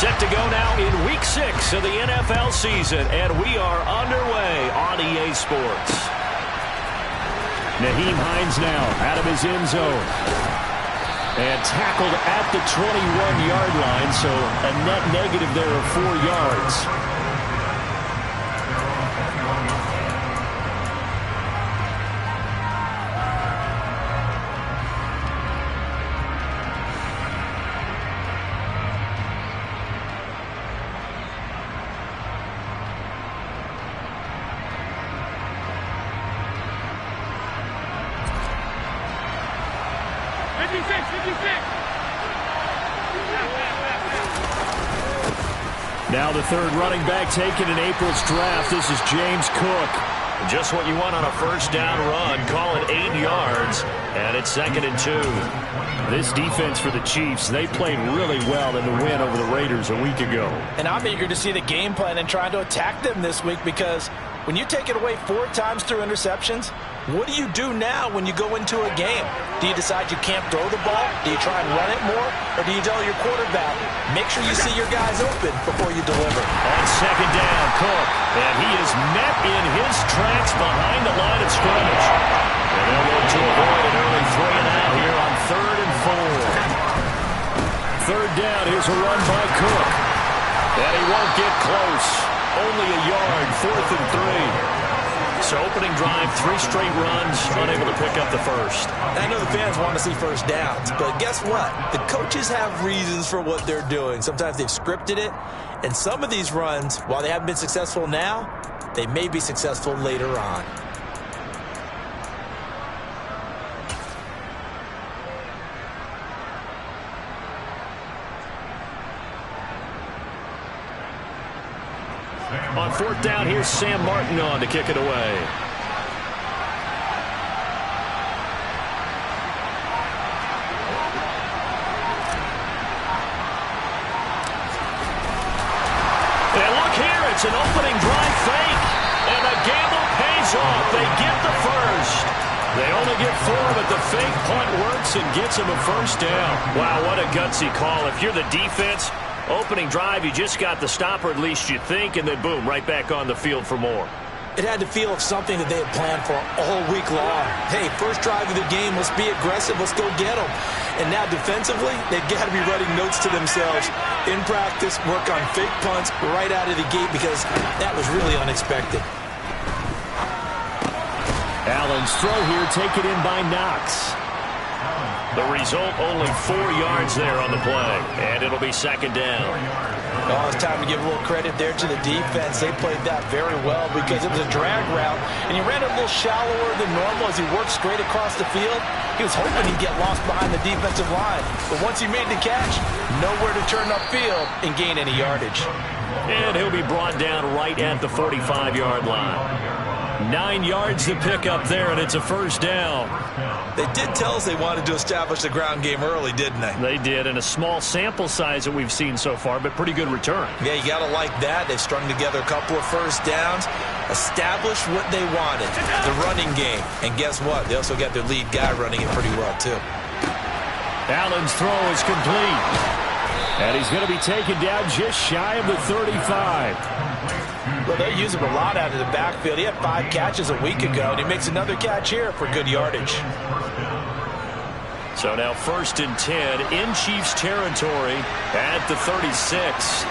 Set to go now in Week 6 of the NFL season, and we are underway on EA Sports. Nyheim Hines now out of his end zone. And tackled at the 21-yard line, so a net negative there of 4 yards. Now the third running back taken in April's draft. This is James Cook. Just what you want on a first down run. Call it 8 yards, and it's 2nd and 2. This defense for the Chiefs, they played really well in the win over the Raiders a week ago. And I'm eager to see the game plan and trying to attack them this week, because when you take it away 4 times through interceptions, what do you do now when you go into a game? Do you decide you can't throw the ball? Do you try and run it more? Or do you tell your quarterback, make sure you see your guys open before you deliver? On 2nd down, Cook. And he is met in his tracks behind the line of scrimmage. And they'll look to avoid an early 3-and-out here on 3rd and 4. 3rd down, here's a run by Cook. And he won't get close. Only a yard, 4th and 3. So opening drive, 3 straight runs, unable to pick up the first. I know the fans want to see first downs, but guess what? The coaches have reasons for what they're doing. Sometimes they've scripted it, and some of these runs, while they haven't been successful now, they may be successful later on. On 4th down, here's Sam Martin on to kick it away. And look here, it's an opening drive fake. And the gamble pays off. They get the first. They only get 4, but the fake punt works and gets them a first down. Wow, what a gutsy call. If you're the defense, opening drive, you just got the stop, or at least you think, and then boom, right back on the field for more. It had to feel of something that they had planned for all week long. Hey, first drive of the game, let's be aggressive, let's go get them. And now defensively, they've got to be writing notes to themselves. In practice, work on fake punts right out of the gate, because that was really unexpected. Allen's throw here taken in by Knox. The result, only 4 yards there on the play, and it'll be 2nd down. Oh, it's time to give a little credit there to the defense. They played that very well, because it was a drag route, and he ran it a little shallower than normal as he worked straight across the field. He was hoping he'd get lost behind the defensive line, but once he made the catch, nowhere to turn upfield and gain any yardage. And he'll be brought down right at the 45-yard line. 9 yards to pick up there, and it's a first down. They did tell us they wanted to establish the ground game early, didn't they? They did, and a small sample size that we've seen so far, but pretty good return. Yeah, you got to like that. They've strung together a couple of first downs, established what they wanted, the running game. And guess what? They also got their lead guy running it pretty well, too. Allen's throw is complete. And he's going to be taken down just shy of the 35. Well, they use him a lot out of the backfield. He had 5 catches a week ago, and he makes another catch here for good yardage. So now 1st and 10 in Chiefs territory at the 36.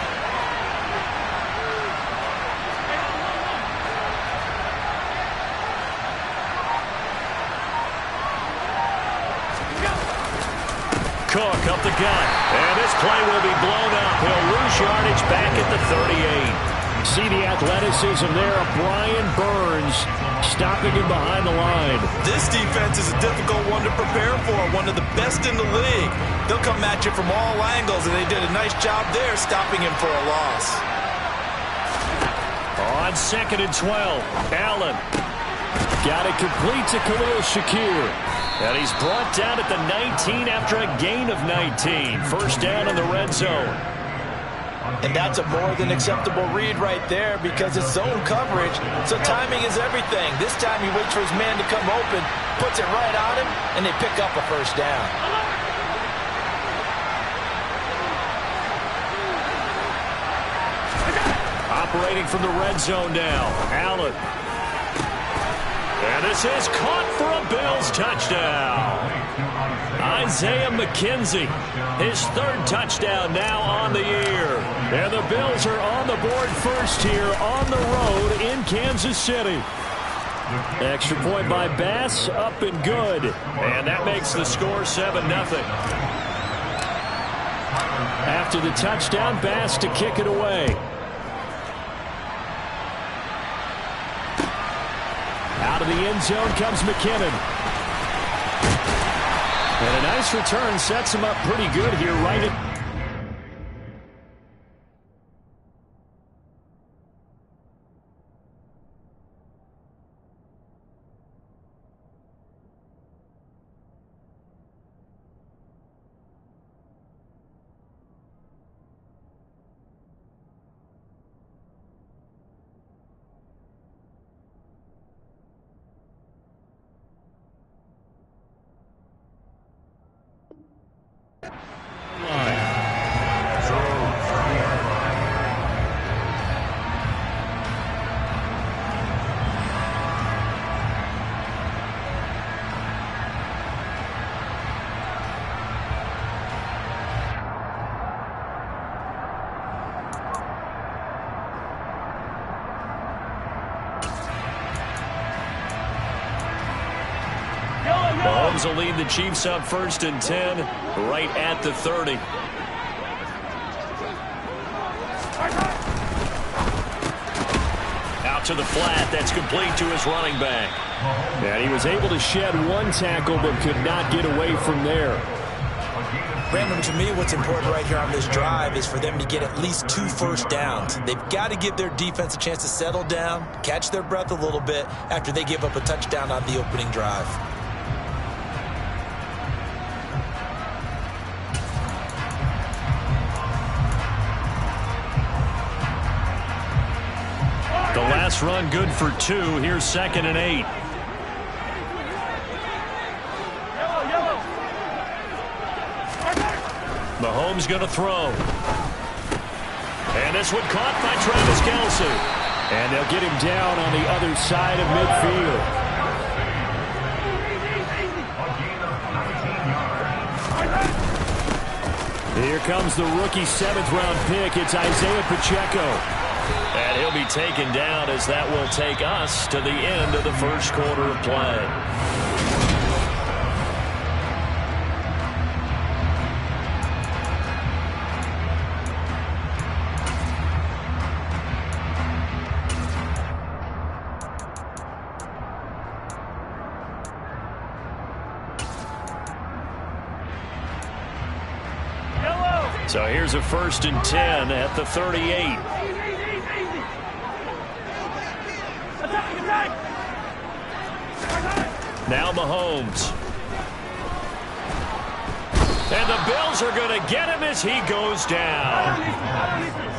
Cook up the gut, and this play will be blown up. He'll lose yardage back at the 38. See the athleticism there of Brian Burns stopping him behind the line. This defense is a difficult one to prepare for, one of the best in the league. They'll come at you from all angles, and they did a nice job there stopping him for a loss. On 2nd and 12, Allen got it complete to Khalil Shakir. And he's brought down at the 19 after a gain of 19. First down in the red zone. And that's a more than acceptable read right there, because it's zone coverage, so timing is everything. This time he waits for his man to come open, puts it right on him, and they pick up a first down. Operating from the red zone now. Allen. And this is caught for a Bills touchdown. Isaiah McKenzie, his third touchdown now on the year. And the Bills are on the board first here on the road in Kansas City. Extra point by Bass, up and good. And that makes the score 7-0. After the touchdown, Bass to kick it away. Out of the end zone comes McKinnon. And a nice return sets him up pretty good here right at... Mahomes will lead the Chiefs up 1st and 10, right at the 30. Out to the flat. That's complete to his running back. And he was able to shed one tackle but could not get away from there. Brandon, to me, what's important right here on this drive is for them to get at least 2 first downs. They've got to give their defense a chance to settle down, catch their breath a little bit after they give up a touchdown on the opening drive. The last run good for 2. Here's 2nd and 8. Mahomes going to throw. And this one caught by Travis Kelce. And they'll get him down on the other side of midfield. Here comes the rookie 7th-round pick. It's Isaiah Pacheco. And he'll be taken down as that will take us to the end of the first quarter of play. So here's a 1st and 10 at the 38. Now Mahomes. And the Bills are going to get him as he goes down.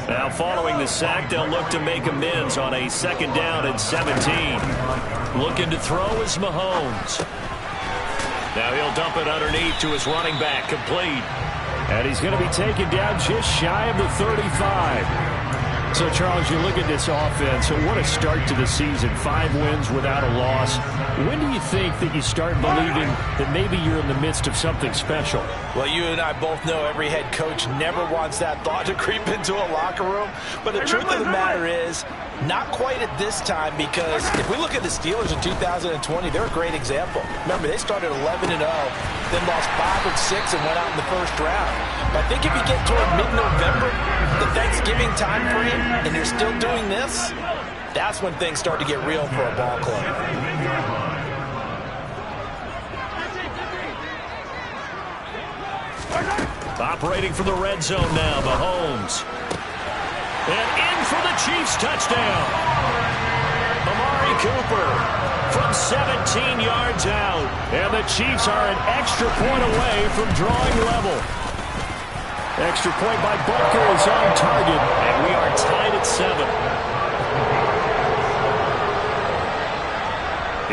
Now following the sack, they'll look to make amends on a 2nd down and 17. Looking to throw is Mahomes. Now he'll dump it underneath to his running back, complete. And he's going to be taken down just shy of the 35. So, Charles, you look at this offense, what a start to the season. 5 wins without a loss. When do you think that you start believing that maybe you're in the midst of something special? Well, you and I both know every head coach never wants that thought to creep into a locker room. But the truth of the matter is, not quite at this time, because if we look at the Steelers in 2020, they're a great example. Remember, they started 11-0, then lost 5 of 6 and went out in the first round. But I think if you get toward mid-November, the Thanksgiving time frame, and you're still doing this, that's when things start to get real for a ball club. Operating from the red zone now, Mahomes. And in for the Chiefs touchdown. Amari Cooper from 17 yards out. And the Chiefs are an extra point away from drawing level. Extra point by Butker is on target. And we are tied at 7.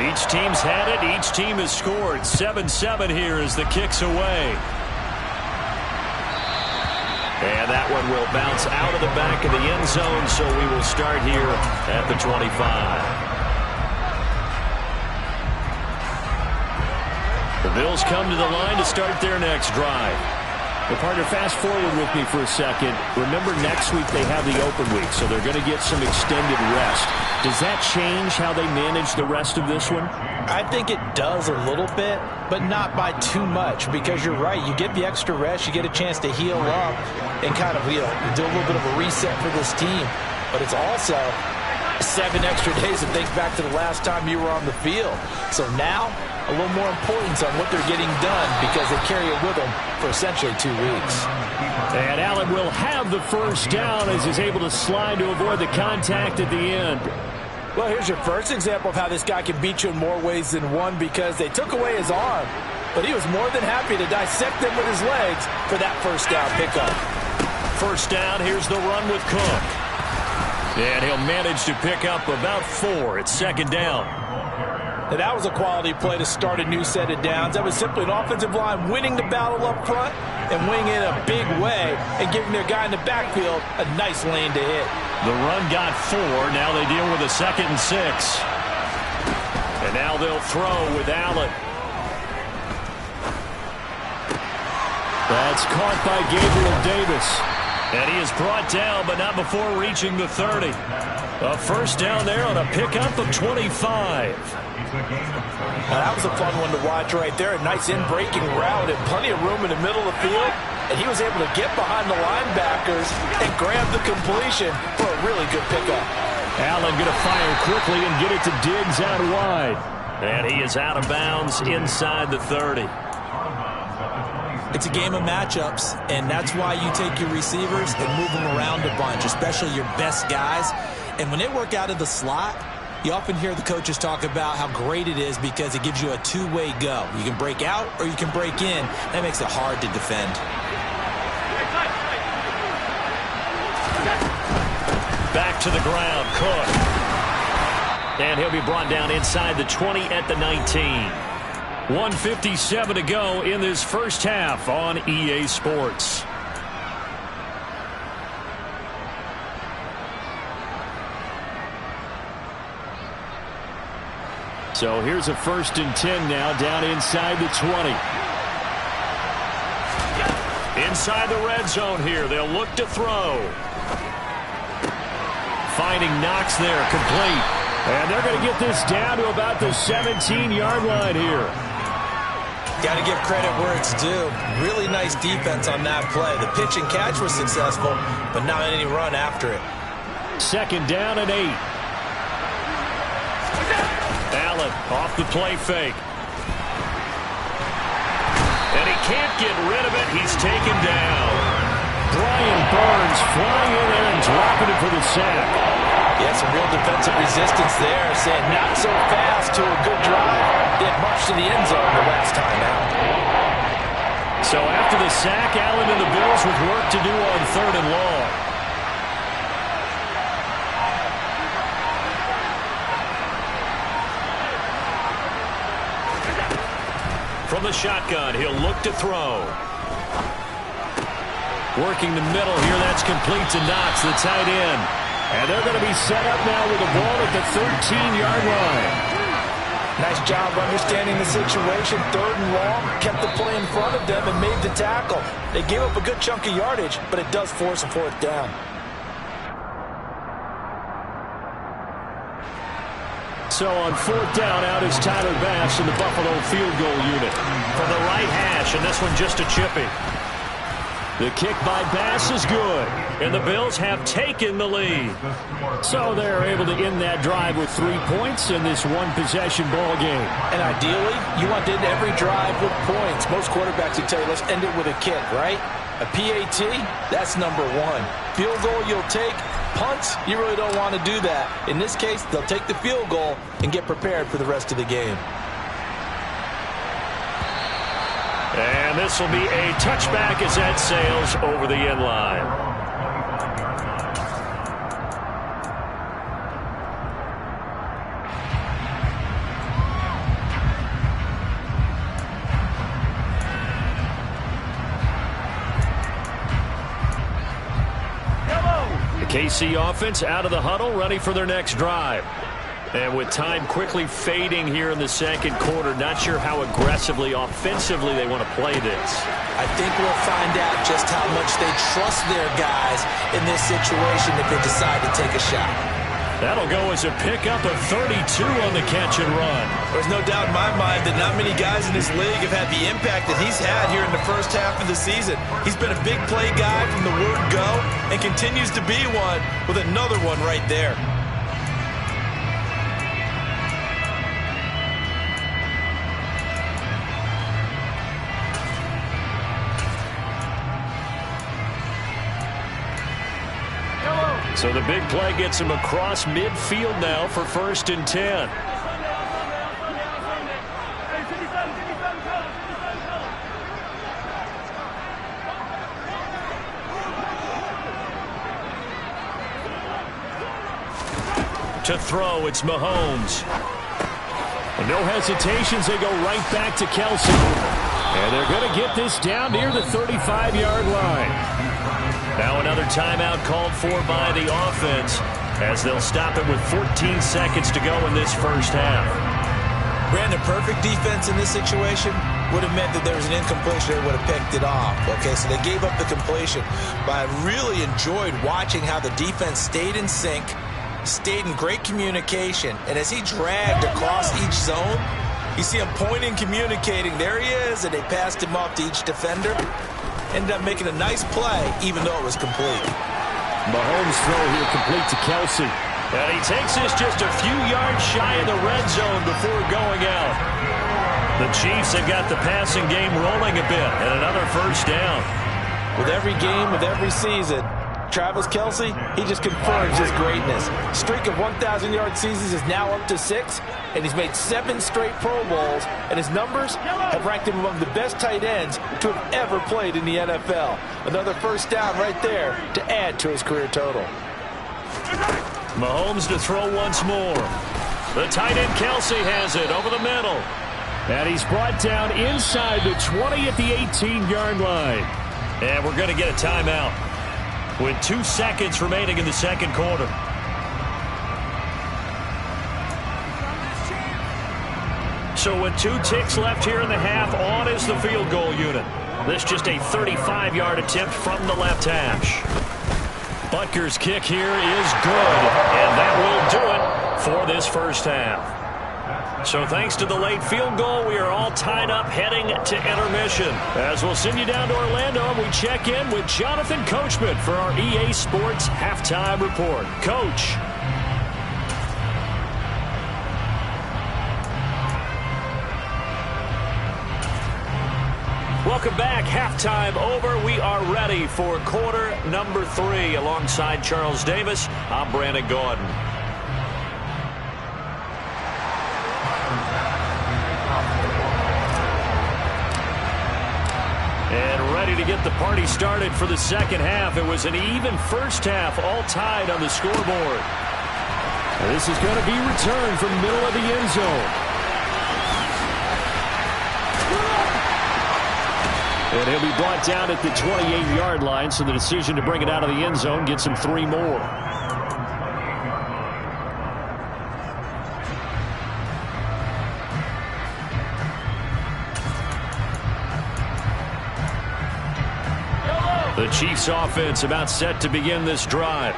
Each team's had it. Each team has scored. 7-7 here as the kick's away. And that one will bounce out of the back of the end zone, so we will start here at the 25. The Bills come to the line to start their next drive. Well, partner, fast forward with me for a second. Remember, next week they have the open week, so they're going to get some extended rest. Does that change how they manage the rest of this one? I think it does a little bit, but not by too much, because you're right. You get the extra rest, you get a chance to heal up and kind of, do a little bit of a reset for this team. But it's also 7 extra days to think back to the last time you were on the field. So now, a little more importance on what they're getting done because they carry it with them for essentially 2 weeks. And Allen will have the first down as he's able to slide to avoid the contact at the end. Well, here's your first example of how this guy can beat you in more ways than one, because they took away his arm, but he was more than happy to dissect them with his legs for that first down pickup. First down, here's the run with Cook. And he'll manage to pick up about 4 at second down. And that was a quality play to start a new set of downs. That was simply an offensive line winning the battle up front and winning it in a big way and giving their guy in the backfield a nice lane to hit. The run got 4. Now they deal with a 2nd and 6. And now they'll throw with Allen. That's caught by Gabriel Davis. And he is brought down, but not before reaching the 30. A first down there on a pickup of 25. Now, that was a fun one to watch right there. A nice in-breaking route and plenty of room in the middle of the field. And he was able to get behind the linebackers and grab the completion for a really good pickup. Allen going to fire quickly and get it to Diggs out wide. And he is out of bounds inside the 30. It's a game of matchups, and that's why you take your receivers and move them around a bunch, especially your best guys. And when they work out of the slot, you often hear the coaches talk about how great it is because it gives you a two-way go. You can break out or you can break in. That makes it hard to defend. Back to the ground, Cook. And he'll be brought down inside the 20 at the 19. 1:57 to go in this first half on EA Sports. So here's a 1st and 10 now down inside the 20. Inside the red zone here. They'll look to throw. Finding Knox there, complete. And they're going to get this down to about the 17-yard line here. Got to give credit where it's due. Really nice defense on that play. The pitch and catch was successful, but not any run after it. 2nd down and 8. Allen off the play fake. And he can't get rid of it. He's taken down. Brian Burns flying in there and dropping it for the sack. Yeah, some real defensive resistance there, saying not so fast to a good drive. Didn't march to the end zone the last time out. So after the sack, Allen and the Bills with work to do on 3rd and long. From the shotgun, he'll look to throw. Working the middle here, that's complete to Knox, the tight end. And they're going to be set up now with the ball at the 13-yard line. Nice job understanding the situation. 3rd and long, kept the play in front of them and made the tackle. They gave up a good chunk of yardage, but it does force a 4th down. So on 4th down, out is Tyler Bass in the Buffalo field goal unit. From the right hash, and this one just a chippy. The kick by Bass is good, and the Bills have taken the lead. So they're able to end that drive with 3 points in this one-possession ball game. And ideally, you want to end every drive with points. Most quarterbacks would tell you, let's end it with a kick, right? A PAT, that's number 1. Field goal you'll take. Punts, you really don't want to do that. In this case, they'll take the field goal and get prepared for the rest of the game. And this will be a touchback as that sails over the end line. KC offense out of the huddle, ready for their next drive. And with time quickly fading here in the second quarter, not sure how aggressively, offensively they want to play this. I think we'll find out just how much they trust their guys in this situation if they decide to take a shot. That'll go as a pickup of 32 on the catch and run. There's no doubt in my mind that not many guys in this league have had the impact that he's had here in the first half of the season. He's been a big play guy from the word go and continues to be one with another one right there. So the big play gets him across midfield now for 1st and 10. To throw, it's Mahomes. And no hesitations, they go right back to Kelce. And they're going to get this down near the 35-yard line. Now another timeout called for by the offense as they'll stop it with 14 seconds to go in this first half. Brandon, perfect defense in this situation would have meant that there was an incompletion. They would have picked it off. Okay, so they gave up the completion. But I really enjoyed watching how the defense stayed in sync, stayed in great communication. And as he dragged across each zone, you see him pointing, communicating. There he is, and they passed him off to each defender. Ended up making a nice play, even though it was complete. Mahomes' throw here complete to Kelce. And he takes this just a few yards shy of the red zone before going out. The Chiefs have got the passing game rolling a bit, and another first down. With every game, with every season, Travis Kelce, he just confirms his greatness. Streak of 1,000-yard seasons is now up to 6, and he's made 7 straight Pro Bowls, and his numbers have ranked him among the best tight ends to have ever played in the NFL. Another first down right there to add to his career total. Mahomes to throw once more. The tight end Kelce has it over the middle. And he's brought down inside the 20 at the 18-yard line. And we're going to get a timeout with 2 seconds remaining in the second quarter. So with 2 ticks left here in the half, on is the field goal unit. This just a 35-yard attempt from the left hash. Butker's kick here is good, and that will do it for this first half. So thanks to the late field goal, we are all tied up heading to intermission. As we'll send you down to Orlando, and we check in with Jonathan Coachman for our EA Sports Halftime Report. Coach. Welcome back. Halftime over. We are ready for quarter number 3. Alongside Charles Davis, I'm Brandon Gaudin. And ready to get the party started for the second half. It was an even first half, all tied on the scoreboard. And this is going to be returned from the middle of the end zone. And he'll be brought down at the 28-yard line, so the decision to bring it out of the end zone gets him 3 more. The Chiefs offense about set to begin this drive.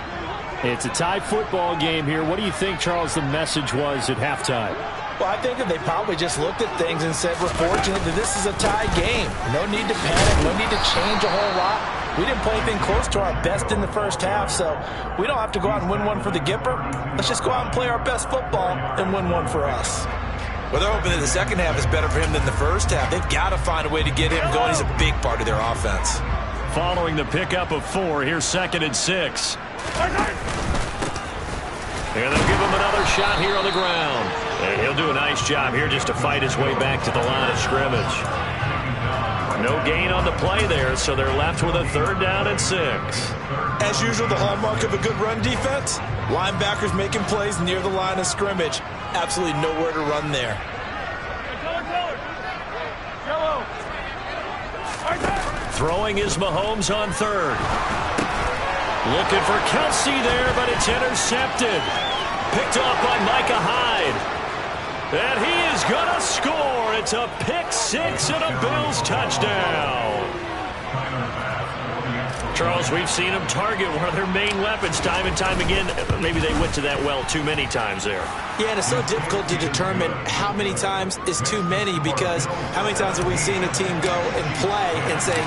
It's a tie football game here. What do you think, Charles, the message was at halftime? Well, I think that they probably just looked at things and said, we're fortunate that this is a tie game. No need to panic. No need to change a whole lot. We didn't play anything close to our best in the first half, so we don't have to go out and win one for the Gipper. Let's just go out and play our best football and win one for us. Well, they're hoping that the second half is better for him than the first half. They've got to find a way to get him going. He's a big part of their offense. Following the pickup of 4, here's 2nd and 6. And they'll give him another shot here on the ground. And he'll do a nice job here just to fight his way back to the line of scrimmage. No gain on the play there, so they're left with a 3rd down and 6. As usual, the hallmark of a good run defense, linebackers making plays near the line of scrimmage. Absolutely nowhere to run there. Throwing is Mahomes on 3rd. Looking for Kelsey there, but it's intercepted. Picked off by Micah Hyde. And he is going to score. It's a pick six and a Bills touchdown. Charles, we've seen them target one of their main weapons time and time again. Maybe they went to that well too many times there. Yeah, and it's so difficult to determine how many times is too many, because how many times have we seen a team go and play and say,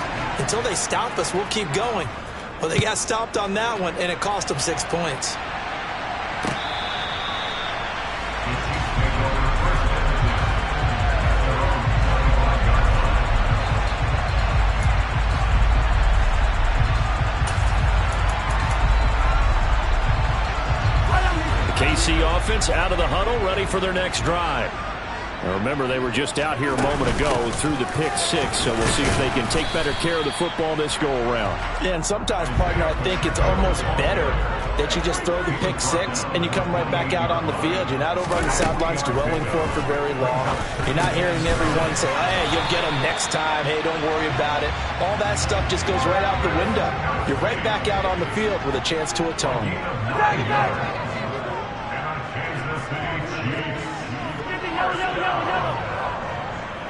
until they stop us, we'll keep going. Well, they got stopped on that one, and it cost them 6 points. KC offense out of the huddle, ready for their next drive. Now remember, they were just out here a moment ago through the pick six, so we'll see if they can take better care of the football this go-around. Yeah, and sometimes, partner, I think it's almost better that you just throw the pick six and you come right back out on the field. You're not over on the sidelines dwelling for very long. You're not hearing everyone say, hey, you'll get them next time. Hey, don't worry about it. All that stuff just goes right out the window. You're right back out on the field with a chance to atone.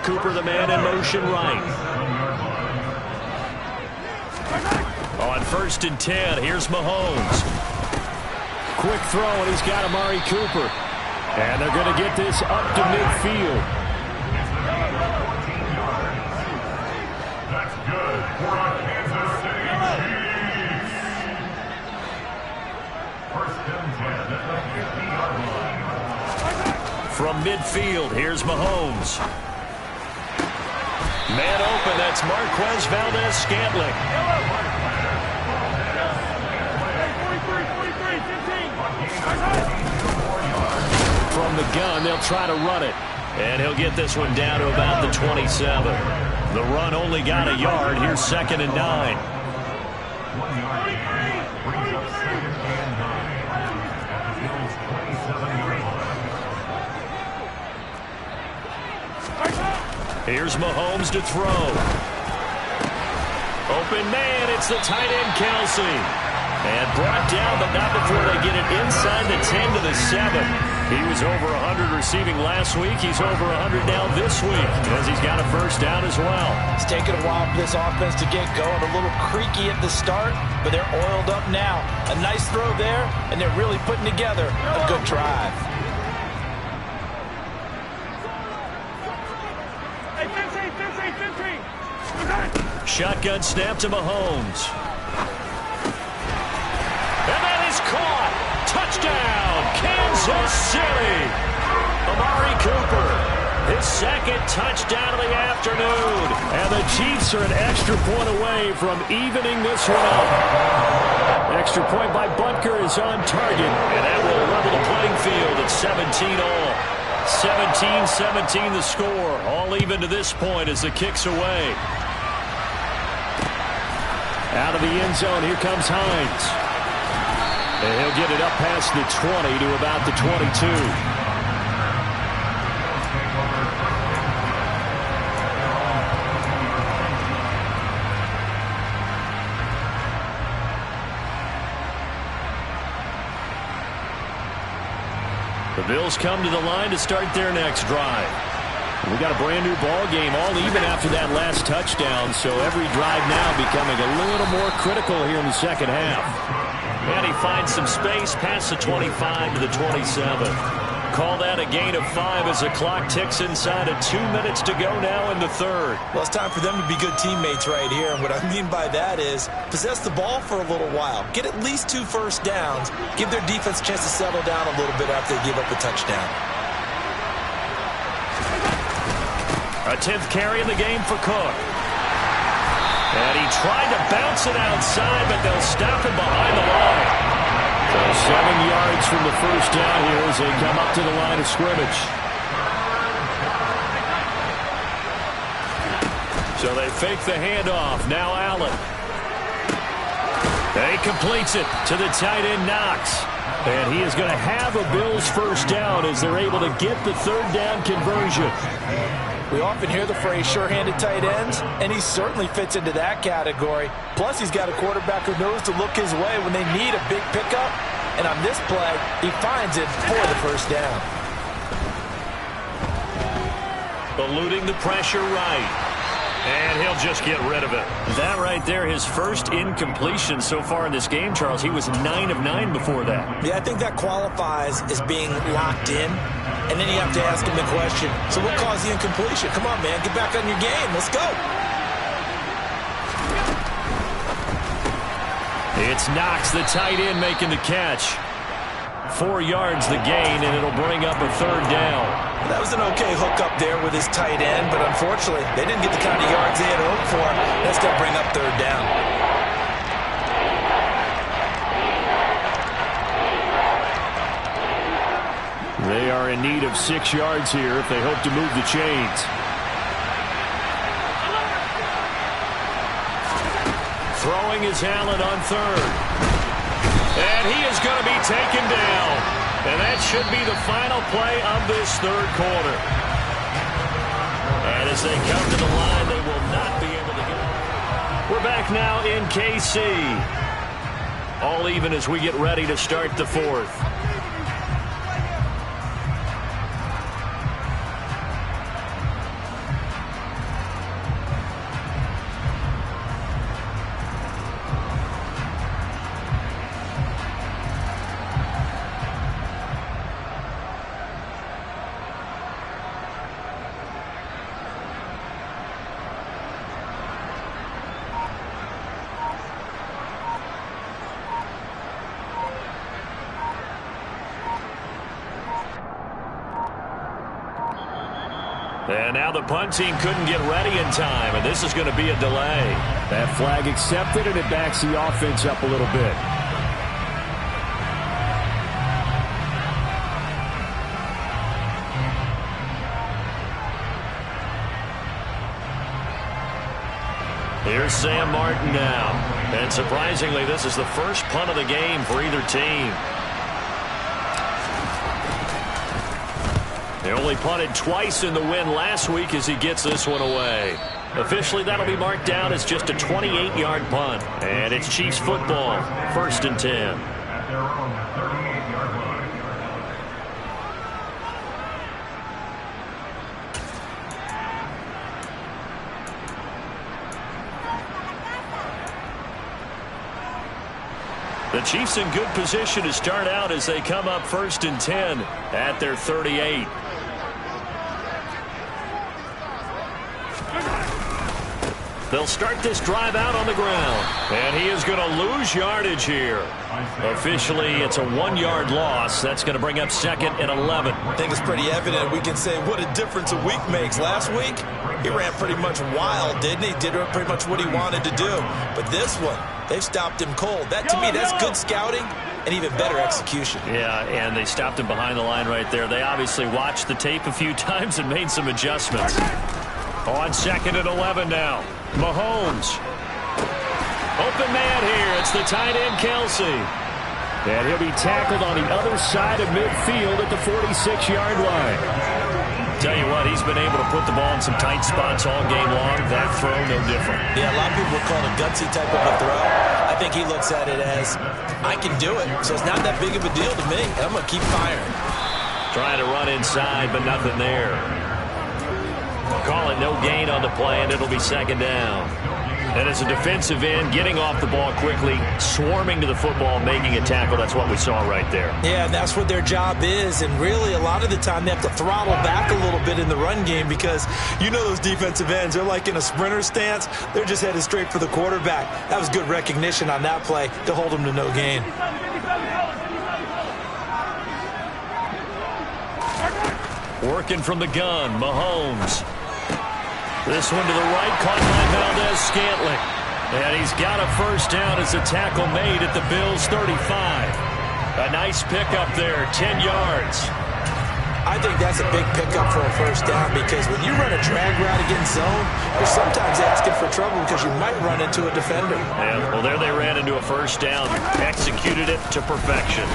Cooper, the man in motion right. On 1st and 10, here's Mahomes. Quick throw, and he's got Amari Cooper. And they're going to get this up to midfield. That's good for our Kansas City Chiefs. 1st and 10 at the 50-yard line. From midfield, here's Mahomes. Man open, that's Marquez Valdes-Scantling. From the gun, they'll try to run it. And he'll get this one down to about the 27. The run only got a yard. Here's 2nd and 9. 1 yard brings up 2nd and 9. At the Bills' 27-yard line. Here's Mahomes to throw. Open man, it's the tight end Kelsey. And brought down, but not before they get it inside the 10 to the 7. He was over 100 receiving last week. He's over 100 now this week, as he's got a first down as well. It's taken a while for this offense to get going. A little creaky at the start, but they're oiled up now. A nice throw there, and they're really putting together a good drive. Shotgun snap to Mahomes. And that is caught. Touchdown, Kansas City. Amari Cooper, his 2nd touchdown of the afternoon. And the Chiefs are an extra point away from evening this one up. Extra point by Butker is on target, and that will level the playing field at 17-all. 17-17 the score. All even to this point as the kick's away. Out of the end zone, here comes Hines. And he'll get it up past the 20 to about the 22. The Bills come to the line to start their next drive. We got a brand new ball game, all even after that last touchdown, so every drive now becoming a little more critical here in the second half. And he finds some space past the 25 to the 27. Call that a gain of 5 as the clock ticks inside of 2 minutes to go now in the third. Well, it's time for them to be good teammates right here. And what I mean by that is possess the ball for a little while. Get at least 2 first downs. Give their defense a chance to settle down a little bit after they give up a touchdown. A 10th carry in the game for Cook. And he tried to bounce it outside, but they'll stop him behind the line. So 7 yards from the first down here as they come up to the line of scrimmage. So they fake the handoff. Now Allen. He completes it to the tight end Knox. And he is going to have a Bills first down as they're able to get the third down conversion. We often hear the phrase sure-handed tight ends, and he certainly fits into that category. Plus, he's got a quarterback who knows to look his way when they need a big pickup. And on this play, he finds it for the first down. Eluding the pressure right. And he'll just get rid of it. That right there, his first incompletion so far in this game, Charles. He was 9 of 9 before that. Yeah, I think that qualifies as being locked in. And then you have to ask him the question, so what caused the incompletion? Come on, man, get back on your game. Let's go. It's Knox, the tight end, making the catch. 4 yards the gain, and it'll bring up a third down. That was an okay hookup there with his tight end, but unfortunately, they didn't get the kind of yards they had hoped for. That's going to bring up third down. They are in need of 6 yards here if they hope to move the chains. Throwing his Allen on third. And he is going to be taken down. And that should be the final play of this third quarter. And as they come to the line, they will not be able to get it. We're back now in KC. All even as we get ready to start the fourth. And now the punt team couldn't get ready in time, and this is going to be a delay. That flag accepted, and it backs the offense up a little bit. Here's Sam Martin now. And surprisingly, this is the first punt of the game for either team. They only punted twice in the win last week as he gets this one away. Officially, that'll be marked down as just a 28-yard punt. And it's Chiefs football, 1st and 10. At their own 38-yard line. The Chiefs in good position to start out as they come up 1st and 10 at their 38. They'll start this drive out on the ground. And he is going to lose yardage here. Officially, it's a 1-yard loss. That's going to bring up 2nd and 11. I think it's pretty evident. We can say what a difference a week makes. Last week, he ran pretty much wild, didn't he? Did pretty much what he wanted to do. But this one, they've stopped him cold. That, to me, that's good scouting and even better execution. Yeah, and they stopped him behind the line right there. They obviously watched the tape a few times and made some adjustments. On 2nd and 11 now. Mahomes. Open man here. It's the tight end, Kelsey. And he'll be tackled on the other side of midfield at the 46-yard line. Tell you what, he's been able to put the ball in some tight spots all game long. That throw, no different. Yeah, a lot of people would call it a gutsy type of a throw. I think he looks at it as, I can do it, so it's not that big of a deal to me. I'm going to keep firing. Trying to run inside, but nothing there. Call it no gain on the play, and it'll be 2nd down. And as a defensive end, getting off the ball quickly, swarming to the football, making a tackle, that's what we saw right there. Yeah, and that's what their job is. And really, a lot of the time, they have to throttle back a little bit in the run game because you know those defensive ends, they're like in a sprinter stance. They're just headed straight for the quarterback. That was good recognition on that play to hold them to no gain. Working from the gun, Mahomes. This one to the right, caught by Valdez-Scantling. And he's got a first down as a tackle made at the Bills' 35. A nice pickup there, 10 yards. I think that's a big pickup for a first down because when you run a drag route against zone, you're sometimes asking for trouble because you might run into a defender. Yeah, well, there they ran into a first down. Executed it to perfection.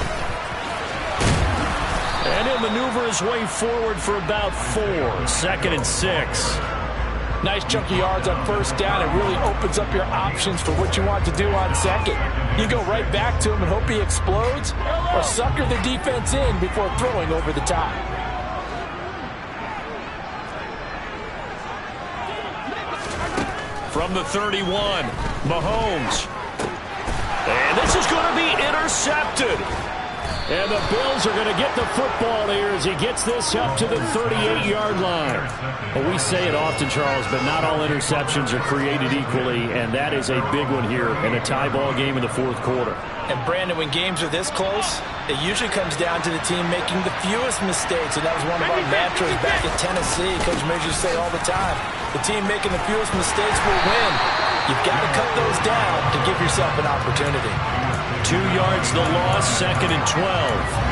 And he'll maneuver his way forward for about 4. 2nd and 6. Nice chunk of yards on first down. It really opens up your options for what you want to do on second. You go right back to him and hope he explodes, or sucker the defense in before throwing over the top. From the 31, Mahomes. And this is going to be intercepted. And the Bills are going to get the football here as he gets this up to the 38-yard line. Well, we say it often, Charles, but not all interceptions are created equally, and that is a big one here in a tie ball game in the 4th quarter. And, Brandon, when games are this close, it usually comes down to the team making the fewest mistakes, and that was one of our mantras back at Tennessee. Coach Majors say all the time, the team making the fewest mistakes will win. You've got to cut those down to give yourself an opportunity. 2 yards the loss, 2nd and 12.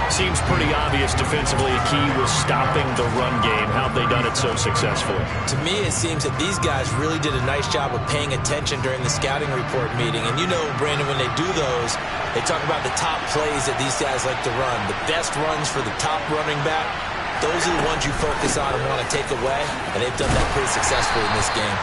Seems pretty obvious defensively a key was stopping the run game. How have they done it so successfully? To me, it seems that these guys really did a nice job of paying attention during the scouting report meeting. And you know, Brandon, when they do those, they talk about the top plays that these guys like to run. The best runs for the top running back, those are the ones you focus on and want to take away. And they've done that pretty successfully in this game.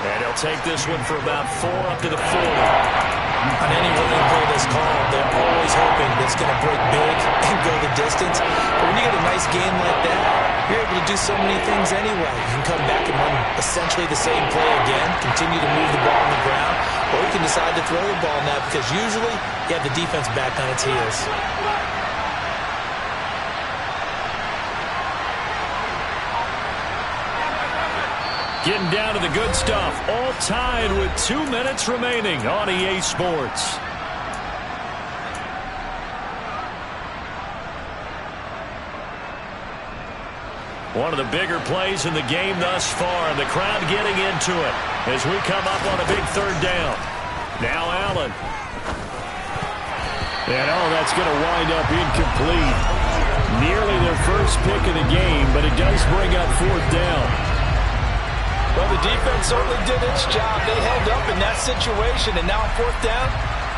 And he'll take this one for about 4 up to the 40. On any running play that's called, they're always hoping that it's going to break big and go the distance. But when you get a nice game like that, you're able to do so many things anyway. You can come back and run essentially the same play again, continue to move the ball on the ground, or you can decide to throw the ball now because usually you have the defense back on its heels. Getting down to the good stuff. All tied with 2 minutes remaining on EA Sports. One of the bigger plays in the game thus far, and the crowd getting into it as we come up on a big 3rd down. Now Allen. And that's going to wind up incomplete. Nearly their first pick of the game, but it does bring up 4th down. Well, the defense certainly did its job. They held up in that situation, and now on 4th down,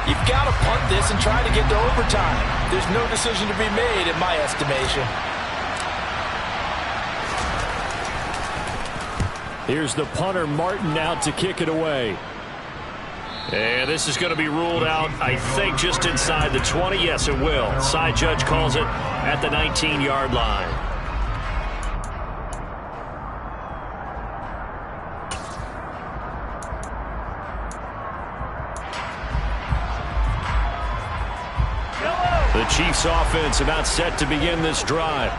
you've got to punt this and try to get to overtime. There's no decision to be made in my estimation. Here's the punter, Martin, out to kick it away. And this is going to be ruled out, I think, just inside the 20. Yes, it will. Side judge calls it at the 19-yard line. The Chiefs offense about set to begin this drive.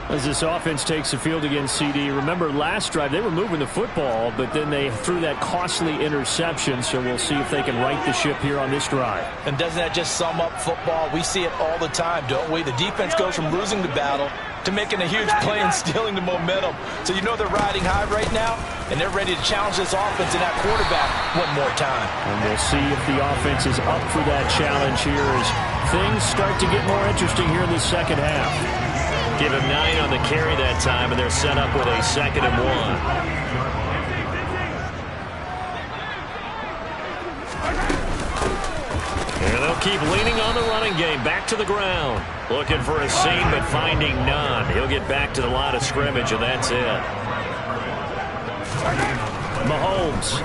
As this offense takes the field against CD, remember last drive they were moving the football, but then they threw that costly interception, so we'll see if they can right the ship here on this drive. And doesn't that just sum up football? We see it all the time, don't we? The defense goes from losing the battle to making a huge play and stealing the momentum. So you know they're riding high right now, and they're ready to challenge this offense and that quarterback one more time. And we'll see if the offense is up for that challenge here as things start to get more interesting here in the 2nd half. Give him 9 on the carry that time, and they're set up with a 2nd and 1. And they'll keep leaning on the running game. Back to the ground. Looking for a seam, but finding none. He'll get back to the line of scrimmage, and that's it. Mahomes.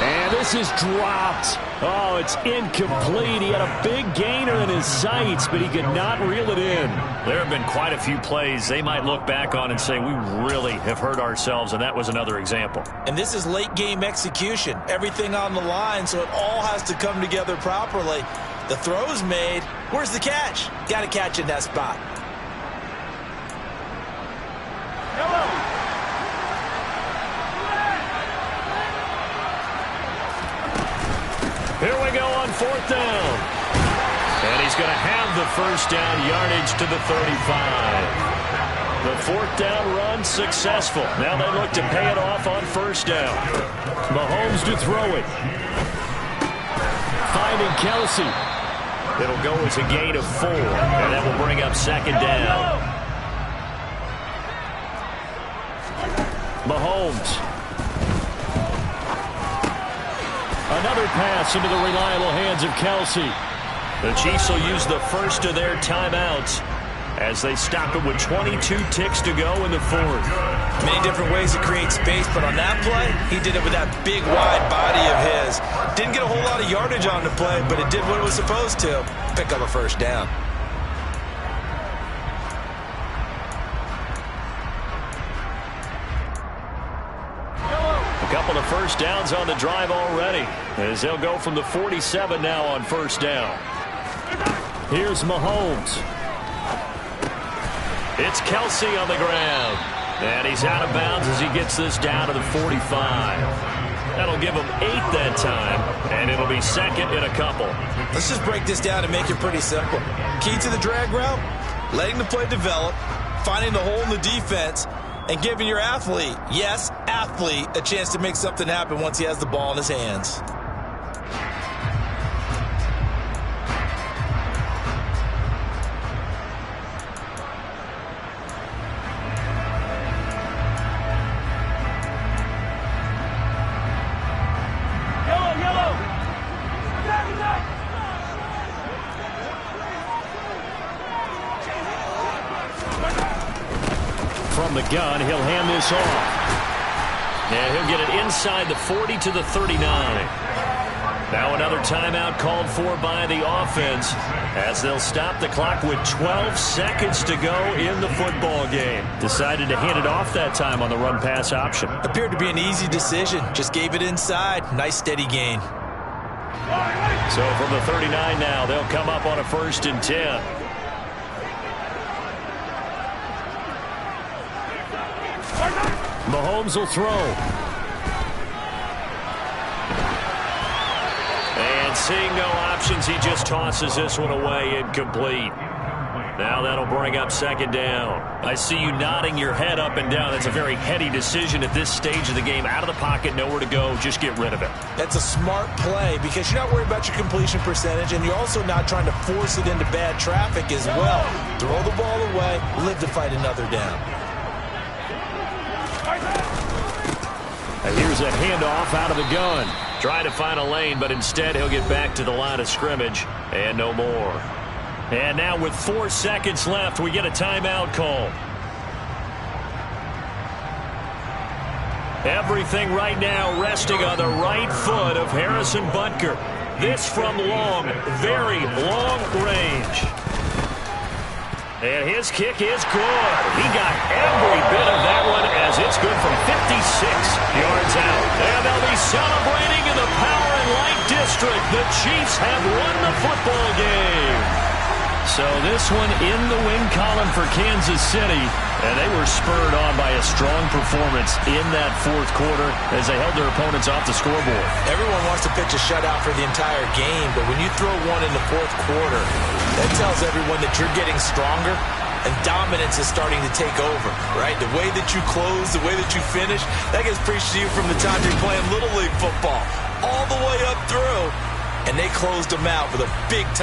And this is dropped. Oh, it's incomplete. He had a big gainer in his sights, but he could not reel it in. There have been quite a few plays they might look back on and say, we really have hurt ourselves, and that was another example. And this is late game execution. Everything on the line, so it all has to come together properly. The throw's made. Where's the catch? Got to catch in that spot. Here we go on 4th down. And he's going to have the first down, yardage to the 35. The 4th down run successful. Now they look to pay it off on 1st down. Mahomes to throw it. Finding Kelsey. It'll go as a gain of 4, and that will bring up 2nd down. Mahomes. Another pass into the reliable hands of Kelsey. The Chiefs will use the first of their timeouts as they stop it with 22 ticks to go in the fourth. Many different ways to create space, but on that play, he did it with that big, wide body of his. Didn't get a whole lot of yardage on the play, but it did what it was supposed to. Pick up a first down. A couple of first downs on the drive already, as they'll go from the 47 now on first down. Here's Mahomes. It's Kelsey on the ground. And he's out of bounds as he gets this down to the 45. That'll give him 8 that time, and it'll be second in a couple. Let's just break this down and make it pretty simple. Key to the drag route, letting the play develop, finding the hole in the defense, and giving your athlete, yes, athlete, a chance to make something happen once he has the ball in his hands. From the gun, he'll hand this off. And he'll get it inside the 40 to the 39. Now another timeout called for by the offense as they'll stop the clock with 12 seconds to go in the football game. Decided to hand it off that time on the run-pass option. Appeared to be an easy decision. Just gave it inside. Nice steady gain. So from the 39 now, they'll come up on a 1st and 10. Mahomes will throw. And seeing no options, he just tosses this one away, incomplete. Now that'll bring up 2nd down. I see you nodding your head up and down. That's a very heady decision at this stage of the game. Out of the pocket, nowhere to go. Just get rid of it. That's a smart play because you're not worried about your completion percentage, and you're also not trying to force it into bad traffic as well. Throw the ball away, live to fight another down. And here's a handoff out of the gun. Trying to find a lane, but instead he'll get back to the line of scrimmage and no more. And now with 4 seconds left, we get a timeout call. Everything right now resting on the right foot of Harrison Butker. This from long, very long range. And his kick is good. He got every bit of that one as it's good from 56 yards out. And they'll be celebrating in the Power and Light District. The Chiefs have won the football game. So this one in the win column for Kansas City. And they were spurred on by a strong performance in that 4th quarter as they held their opponents off the scoreboard. Everyone wants to pitch a shutout for the entire game, but when you throw one in the 4th quarter, that tells everyone that you're getting stronger and dominance is starting to take over, right? The way that you close, the way that you finish, that gets preached to you from the time you're playing Little League football all the way up through, and they closed them out with a big time.